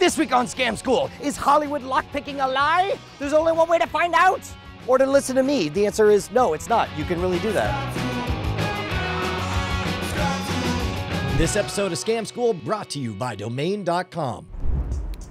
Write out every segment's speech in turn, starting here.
This week on Scam School, is Hollywood lockpicking a lie? There's only one way to find out. Or to listen to me. The answer is no, it's not. You can really do that. This episode of Scam School brought to you by Domain.com.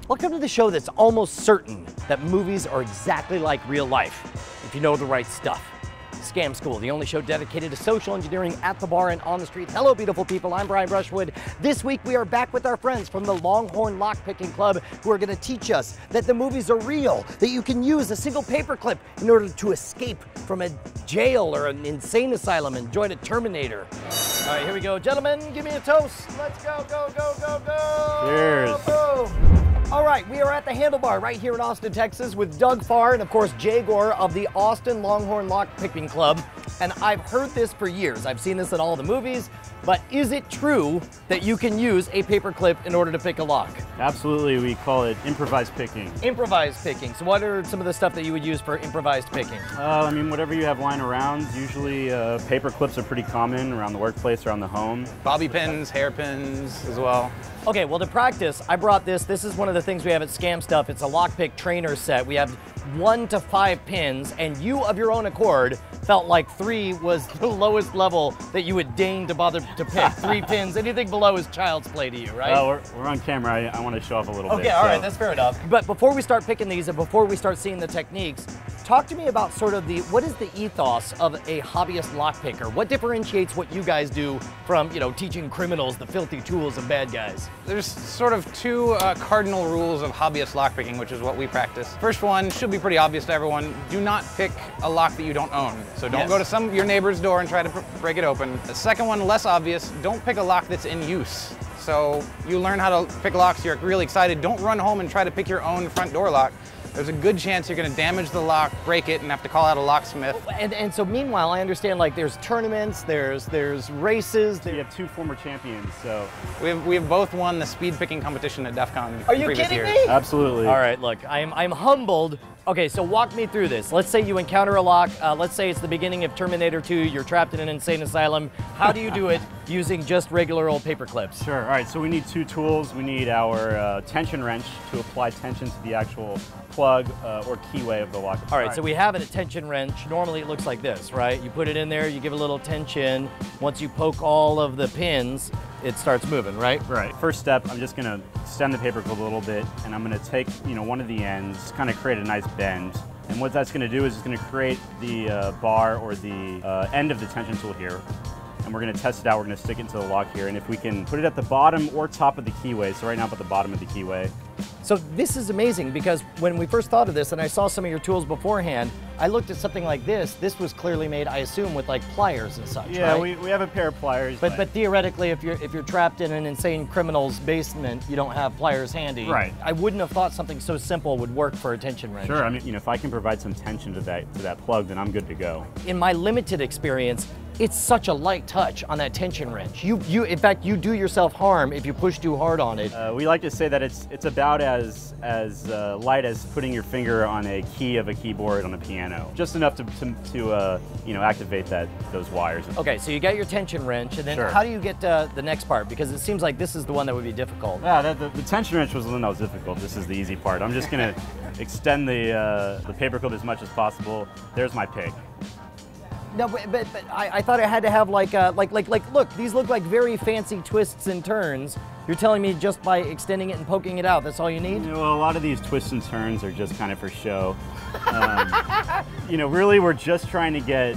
Welcome to the show that's almost certain that movies are exactly like real life, if you know the right stuff. Scam School, the only show dedicated to social engineering at the bar and on the street. Hello, beautiful people. I'm Brushwood. This week, we are back with our friends from the Longhorn Lockpicking Club who are going to teach us that the movies are real, that you can use a single paperclip in order to escape from a jail or an insane asylum and join a Terminator. All right, here we go. Gentlemen, give me a toast. Let's go, go, go, go, go. Cheers. Boom. All right, we are at the Handlebar right here in Austin, Texas with Doug Farr and, of course, Jay Gore of the Austin Longhorn Lockpicking Club. And I've heard this for years. I've seen this in all the movies. But is it true that you can use a paperclip in order to pick a lock? Absolutely. We call it improvised picking. Improvised picking. So what are some of the stuff that you would use for improvised picking? I mean, whatever you have lying around. Usually paper clips are pretty common around the workplace, around the home. Bobby pins, hairpins as well. Okay, well, to practice, I brought this. This is one of the things we have at Scam Stuff. It's a lockpick trainer set. We have 1 to 5 pins, and you, of your own accord, felt like 3 was the lowest level that you would deign to bother to pick. 3 pins, anything below is child's play to you, right? Well, we're on camera. I want to show off a little bit. Okay, all right, that's fair enough. But before we start picking these and before we start seeing the techniques, talk to me about sort of what is the ethos of a hobbyist lockpicker? What differentiates what you guys do from, you know, teaching criminals the filthy tools of bad guys? There's sort of 2 cardinal rules of hobbyist lockpicking, which is what we practice. First one should be pretty obvious to everyone. Do not pick a lock that you don't own. So don't go to your neighbor's door and try to break it open. The second one, less obvious, don't pick a lock that's in use. So you learn how to pick locks, you're really excited. Don't run home and try to pick your own front door lock. There's a good chance you're going to damage the lock, break it, and have to call out a locksmith. And so meanwhile, I understand, like, there's tournaments, there's races. We have 2 former champions, so. We have both won the speed picking competition at DEF CON. Are you kidding me? Absolutely. All right, look, I'm humbled. Okay, so walk me through this. Let's say you encounter a lock. Let's say it's the beginning of Terminator 2. You're trapped in an insane asylum. How do you do it using just regular old paper clips? Sure. All right, so we need 2 tools. We need our tension wrench to apply tension to the actual plug or keyway of the lock. All right, so we have a tension wrench. Normally it looks like this, right? You put it in there, you give it a little tension. Once you poke all of the pins, it starts moving, right? Right. First step, I'm just going to extend the paper clip a little bit, and I'm going to take, one of the ends, kind of create a nice bend. And what that's going to do is it's going to create the bar or the end of the tension tool here. And we're going to test it out. We're going to stick it into the lock here. And if we can put it at the bottom or top of the keyway, so right now I'm at the bottom of the keyway. So this is amazing because when we first thought of this and I saw some of your tools beforehand, I looked at something like this. This was clearly made, I assume, with like pliers and such, yeah, right? we have a pair of pliers. But theoretically, if you're trapped in an insane criminal's basement, you don't have pliers handy. Right. I wouldn't have thought something so simple would work for a tension wrench. Sure. I mean, if I can provide some tension to that plug, then I'm good to go. In my limited experience, it's such a light touch on that tension wrench. In fact, you do yourself harm if you push too hard on it. We like to say that it's about as light as putting your finger on a key of a keyboard on a piano. Just enough to activate those wires. Okay, so you got your tension wrench, and then Sure. How do you get to the next part? Because it seems like this is the one that would be difficult. Yeah, the tension wrench was the one that was difficult. This is the easy part. I'm just gonna extend the paperclip as much as possible. There's my pick. No, but I thought it had to have like look, these look like very fancy twists and turns. You're telling me just by extending it and poking it out, that's all you need? Well, a lot of these twists and turns are just kind of for show. Really we're just trying to get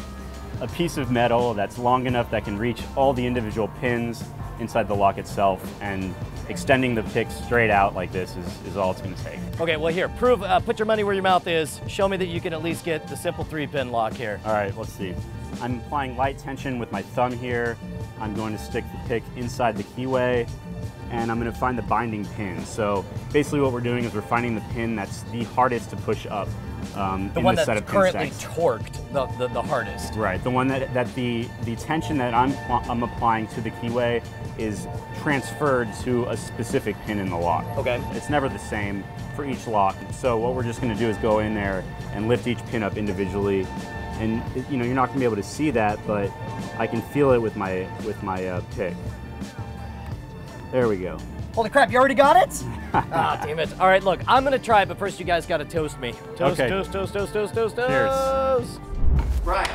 a piece of metal that's long enough that can reach all the individual pins inside the lock itself, and extending the pick straight out like this is all it's going to take. Okay, well here, put your money where your mouth is. Show me that you can at least get the simple 3-pin lock here. All right, let's see. I'm applying light tension with my thumb here. I'm going to stick the pick inside the keyway, and I'm going to find the binding pin. So basically what we're doing is we're finding the pin that's the hardest to push up the one that's currently torqued the hardest. Right, the one that the tension that I'm applying to the keyway is transferred to a specific pin in the lock. Okay. It's never the same for each lock. So what we're just going to do is go in there and lift each pin up individually. And you're not going to be able to see that, but I can feel it with my pick. There we go. Holy crap, you already got it? Ah, damn it. All right, look, I'm gonna try, but first you guys gotta toast me. Toast, Okay. toast, toast, toast, toast, toast, Cheers. toast. Brian,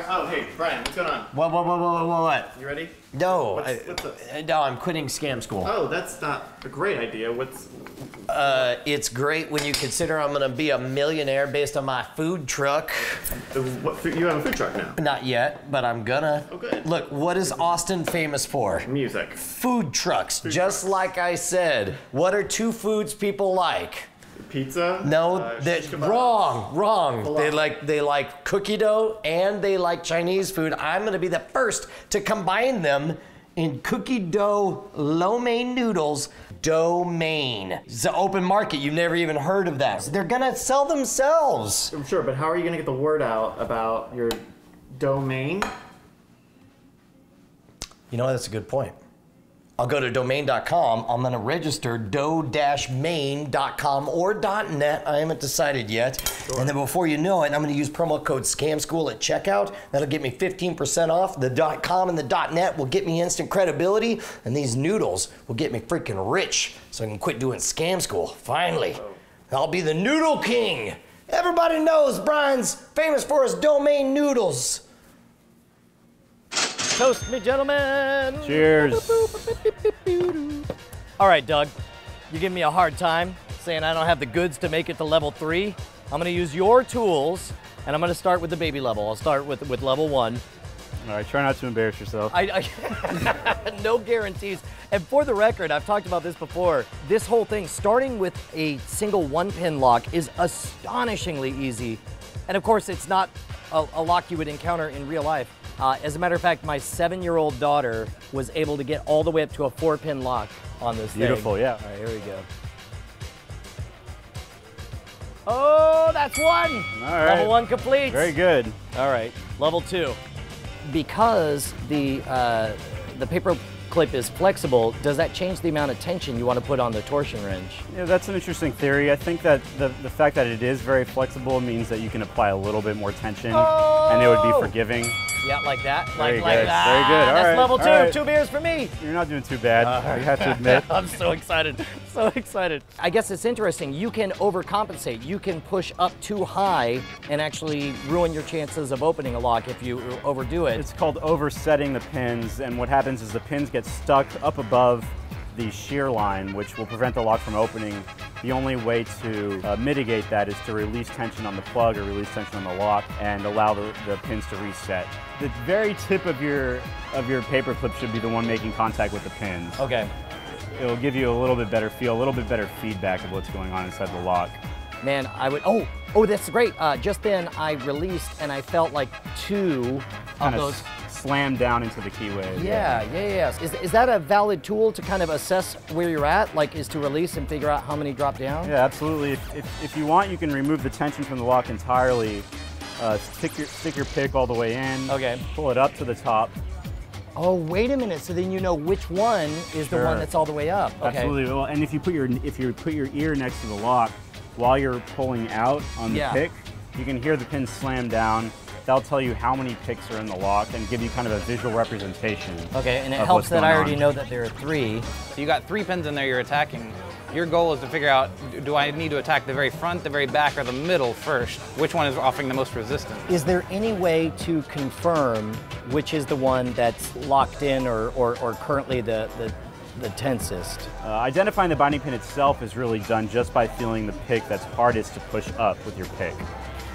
oh hey, Brian, what's going on? What? You ready? No, What's up? no, I'm quitting scam school. Oh, that's not a great idea. What's... It's great when you consider I'm gonna be a millionaire based on my food truck. What food? You have a food truck now? Not yet, but I'm gonna. Oh, good. Look, what is Austin famous for? Music. Food trucks, just like I said. What are 2 foods people like? Pizza? No, shish kebab. wrong. Falafel. They like cookie dough and they like Chinese food. I'm gonna be the first to combine them in cookie dough lo mein noodles. Domain. It's an open market. You've never even heard of that. They're gonna sell themselves. I'm sure, but how are you gonna get the word out about your domain? You know, that's a good point. I'll go to domain.com. I'm gonna register do-main.com or .net. I haven't decided yet. Sure. And then before you know it, I'm gonna use promo code SCAMSCHOOL at checkout. That'll get me 15% off. The .com and the .net will get me instant credibility, and these noodles will get me freaking rich so I can quit doing scam school. Finally, I'll be the noodle king. Everybody knows Brian's famous for his domain noodles. Toast me, gentlemen. Cheers. All right, Doug, you give me a hard time saying I don't have the goods to make it to level 3. I'm gonna use your tools, and I'm gonna start with the baby level. I'll start with level 1. All right, try not to embarrass yourself. No guarantees. And for the record, I've talked about this before. This whole thing, starting with a single 1-pin lock, is astonishingly easy. And of course, it's not a lock you would encounter in real life. As a matter of fact, my 7-year-old daughter was able to get all the way up to a 4-pin lock on this thing. Beautiful, yeah. All right, here we go. Oh, that's 1. All right. Level 1 complete. Very good. All right, level 2. Because the paper clip is flexible, does that change the amount of tension you want to put on the torsion wrench? Yeah, that's an interesting theory. I think that the fact that it is very flexible means that you can apply a little bit more tension, and it would be forgiving. Yeah, like that. Very like good. that. Very good. All That's right. level 2. All right. 2 beers for me. You're not doing too bad, I have to admit. I'm so excited. So excited. I guess it's interesting. You can overcompensate. You can push up too high and actually ruin your chances of opening a lock if you overdo it. It's called oversetting the pins, and what happens is the pins get stuck up above the shear line, which will prevent the lock from opening. The only way to mitigate that is to release tension on the plug or release tension on the lock and allow the pins to reset. The very tip of your paper clip should be the one making contact with the pins. Okay. It'll give you a little bit better feel, a little bit better feedback of what's going on inside the lock. Man, I would, oh, that's great. Just then I released and I felt like 2 of Kind those. Slam down into the keyway. Yeah. Is that a valid tool to kind of assess where you're at, like is to release and figure out how many drop down? Yeah, absolutely. If you want, you can remove the tension from the lock entirely. Stick your pick all the way in. Okay. Pull it up to the top. Oh, wait a minute. So then you know which one is the one that's all the way up. Okay. Absolutely. Well, and if you put your ear next to the lock while you're pulling out on the pick, you can hear the pin slam down. That'll tell you how many picks are in the lock and give you kind of a visual representation. Okay, and it helps that I already know that there are 3. So you got 3 pins in there you're attacking. Your goal is to figure out, do I need to attack the very front, the very back, or the middle first? Which one is offering the most resistance? Is there any way to confirm which is the one that's locked in or currently the tensest? Identifying the binding pin itself is really done just by feeling the pick that's hardest to push up with your pick.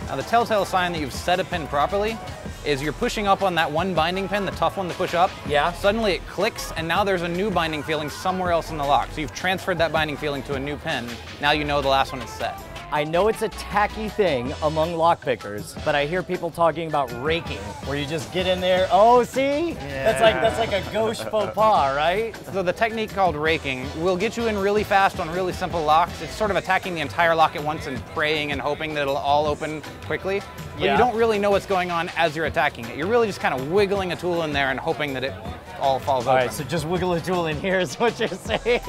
Now the telltale sign that you've set a pin properly is you're pushing up on that one binding pin, the tough one to push up. Yeah. Suddenly it clicks and now there's a new binding feeling somewhere else in the lock. So you've transferred that binding feeling to a new pin. Now you know the last one is set. I know it's a tacky thing among lockpickers, but I hear people talking about raking, where you just get in there. Oh, see? Yeah. That's like a gauche faux pas, right? So the technique called raking will get you in really fast on really simple locks. It's sort of attacking the entire lock at once and praying and hoping that it'll all open quickly. But you don't really know what's going on as you're attacking it. You're really just kind of wiggling a tool in there and hoping that it all falls open. All right, so just wiggle a tool in here is what you're saying.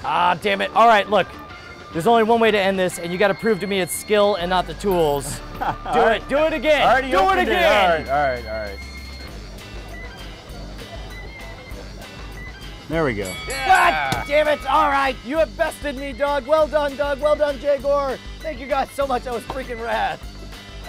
Ah, damn it. All right, look. There's only one way to end this, and you got to prove to me it's skill and not the tools. Do it. Do it again. Do it again. All right. There we go. Yeah. God damn it! All right, you have bested me, Doug. Well done, Doug. Well done, Jagor. Thank you guys so much. That was freaking rad.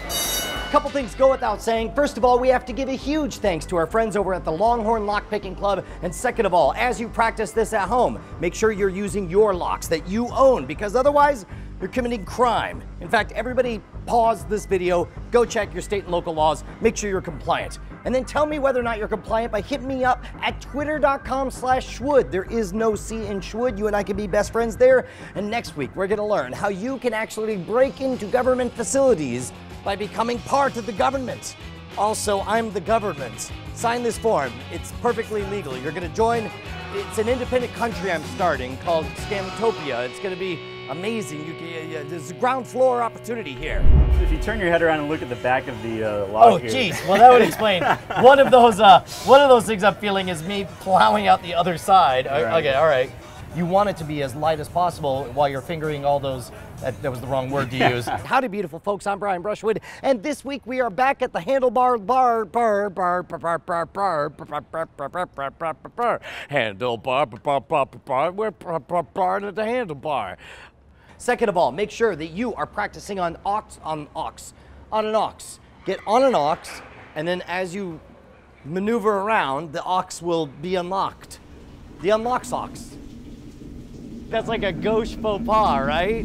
A couple things go without saying. First of all, we have to give a huge thanks to our friends over at the Longhorn Lockpicking Club. And second of all, as you practice this at home, make sure you're using your locks that you own, because otherwise you're committing crime. In fact, everybody pause this video, go check your state and local laws, make sure you're compliant. And then tell me whether or not you're compliant by hitting me up at twitter.com/Schwood. There is no C in Schwood. You and I can be best friends there. And next week, we're gonna learn how you can actually break into government facilities by becoming part of the government. Also, I'm the government. Sign this form. It's perfectly legal. You're gonna join. It's an independent country I'm starting called Scamtopia. It's gonna be amazing. There's a ground floor opportunity here. If you turn your head around and look at the back of the log Oh, here. geez. Well, that would explain. One of those things I'm feeling is me plowing out the other side. Right. Okay, all right. You want it to be as light as possible while you're fingering all those. That was the wrong word to use. Howdy, beautiful folks. I'm Brian Brushwood, and this week we are back at the Handlebar Handlebar. We're part at the Handlebar. Second of all, make sure that you are practicing on an ox. Get on an ox, and then as you maneuver around, the ox will be unlocked. The unlocks ox. That's like a gauche faux pas, right?